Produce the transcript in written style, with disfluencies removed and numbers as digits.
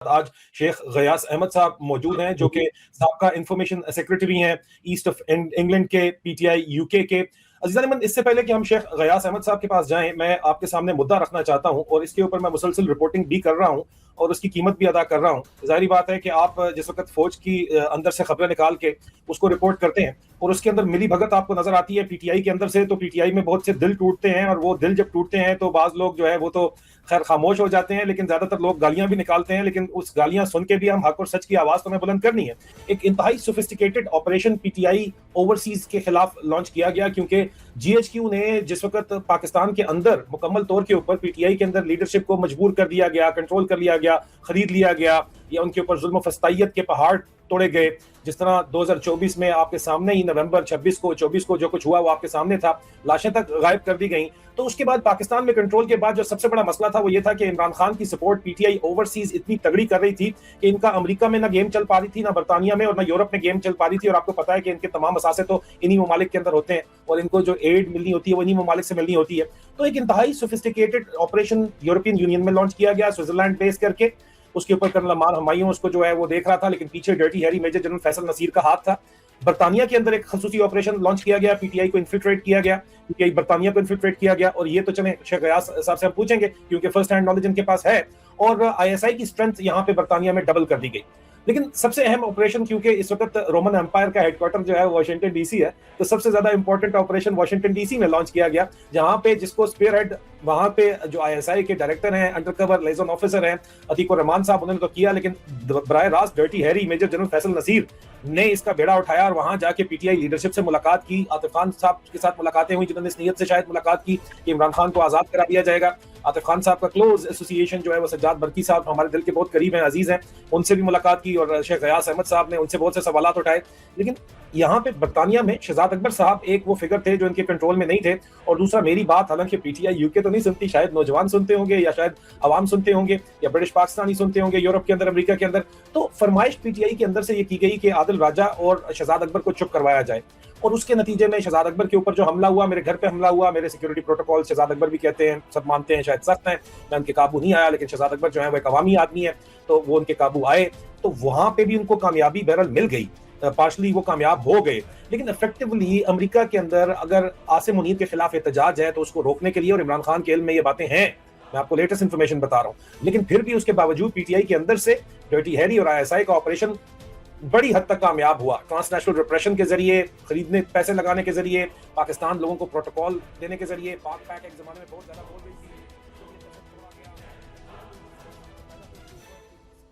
आज शेख गयास अहमद साहब मौजूद हैं जो कि साबका इंफॉर्मेशन सेक्रेटरी हैं ईस्ट ऑफ इंग्लैंड के पीटीआई यूके के। अजीज़ान, इससे पहले कि हम शेख गयास अहमद साहब के पास जाएं, मैं आपके सामने मुद्दा रखना चाहता हूं और इसके ऊपर मैं मुसलसल रिपोर्टिंग भी कर रहा हूं और उसकी कीमत भी अदा कर रहा हूं। जाहिर बात है कि आप जिस वक्त फौज की अंदर से खबरें निकाल के उसको रिपोर्ट करते हैं और उसके अंदर मिली भगत आपको नजर आती है पीटीआई के अंदर से, तो पीटीआई में बहुत से दिल टूटते हैं और वो दिल जब टूटते हैं तो बाज लोग जो है वो तो खैर खामोश हो जाते हैं, लेकिन ज्यादातर लोग गालियां भी निकालते हैं। लेकिन उस गालियां सुन के भी हम हक और सच की आवाज तो हमें बुलंद करनी है। एक इंतहाई सोफिस्टिकेटेड ऑपरेशन पीटीआई ओवरसीज के खिलाफ लॉन्च किया गया, क्योंकि जीएचक्यू ने जिस वक्त पाकिस्तान के अंदर मुकम्मल तौर के ऊपर पीटीआई के अंदर लीडरशिप को मजबूर कर दिया गया, कंट्रोल कर लिया गया, खरीद लिया गया या उनके ऊपर जुल्म फस्तायत के पहाड़ तोड़े गए। जिस तरह 2024 में आपके सामने ही नवंबर 24 को जो कुछ हुआ वो आपके सामने था, लाशें तक गायब कर दी गई। तो उसके बाद पाकिस्तान में कंट्रोल के बाद जो सबसे बड़ा मसला था वो ये था कि इमरान खान की सपोर्ट पीटीआई ओवरसीज इतनी तगड़ी कर रही थी कि इनका अमेरिका में ना गेम चल पा रही थी, ना बरतानिया में और ना यूरोप में गेम चल पा रही थी। और आपको पता है कि इनके तमाम असासे तो इन्हीं ममालिक के अंदर होते हैं और इनको जो एड मिलनी होती है वो इन्हीं ममालिक से मिलनी होती है। तो एक इंतहाई सोफिस्टिकेटेड ऑपरेशन यूरोपियन यूनियन में लॉन्च किया गया, स्विट्जरलैंड बेस करके। उसके ऊपर कर्नल अमार हमायूं उसको जो है वो देख रहा था, लेकिन पीछे Dirty Harry major general Faisal Naseer का हाथ था। बरतानिया के अंदर एक खसूसी ऑपरेशन लॉन्च किया गया, पीटीआई को इन्फिल्ट्रेट किया गया, पीटीआई बरतानिया को इन्फिल्ट्रेट किया गया। और ये तो चले शेख गयास साहब से हम पूछेंगे क्योंकि फर्स्ट हैंड नॉलेज इनके पास है। और आईएसआई की स्ट्रेंथ यहाँ पे बरतानिया में डबल कर दी गई। लेकिन सबसे अहम ऑपरेशन, क्योंकि इस वक्त रोमन एम्पायर का हेडक्वार्टर जो है वाशिंगटन डीसी है, तो सबसे ज्यादा इंपॉर्टेंट ऑपरेशन वाशिंगटन डीसी में लॉन्च किया गया, जहां पे जिसको स्पेयर हेड वहां पे जो आईएसआई के डायरेक्टर हैं, अंडरकवर लिएजन ऑफिसर हैं अतीक रहमान साहब, उन्होंने तो किया। लेकिन बराह रास्त Dirty Harry major general Faisal Naseer ने इसका बेड़ा उठाया और वहां जाके पीटीआई लीडरशिप से मुलाकात की। आतिफ खान साहब के साथ मुलाकातें हुई जिन्होंने इस नीयत से शायद मुलाकात की कि इमरान खान को आजाद करा दिया जाएगा। आतिफ खान साहब का क्लोज एसोसिएशन जो है वो सज्जाद बरकी साहब हमारे दिल के बहुत करीब हैं, अजीज हैं, उनसे भी मुलाकात की और शेख गयास अहमद साहब ने उनसे बहुत से सवाल उठाए। लेकिन यहाँ पे बरतानिया में शहजाद अकबर साहब एक वो फिगर थे जो इनके कंट्रोल में नहीं थे। और दूसरा मेरी बात हालांकि पीटीआई यूके तो नहीं सुनती, शायद नौजवान सुनते होंगे या शायद अवाम सुनते होंगे या ब्रिटिश पाकिस्तानी सुनते होंगे यूरोप के अंदर, अमेरिका के अंदर। तो फरमाइश पीटीआई के अंदर से ये की गई कि आदिल राजा और शहजाद अकबर को चुप करवाया जाए। और उसके नतीजे में शहजाद अकबर के ऊपर जो हमला हुआ, मेरे घर पे हमला हुआ, मेरे सिक्योरिटी प्रोटोकॉल शहजाद अकबर भी कहते हैं, सब मानते हैं शायद सख्त हैं, मैं उनके काबू नहीं आया। लेकिन शहजाद अकबर जो है वो एक अवामी आदमी है, तो वो उनके काबू आए, तो वहां पे भी उनको कामयाबी बहरहाल मिल गई, पार्शली वो कामयाब हो गए। लेकिन इफेक्टिवली अमेरिका के अंदर अगर आसिम मुनीर के खिलाफ एहतजाज है तो उसको रोकने के लिए, और इमरान खान के इल्म में ये बातें हैं, मैं आपको लेटेस्ट इंफॉर्मेशन बता रहा हूं, लेकिन फिर भी उसके बावजूद पीटीआई के अंदर से डर्टी हैरी और आईएसआई का ऑपरेशन बड़ी हद तक कामयाब हुआ। ट्रांसनेशनल रिप्रेशन के जरिए, खरीदने पैसे लगाने के जरिए, पाकिस्तान लोगों को प्रोटोकॉल देने के जरिए, पाक पैक एक जमाने में बहुत ज्यादा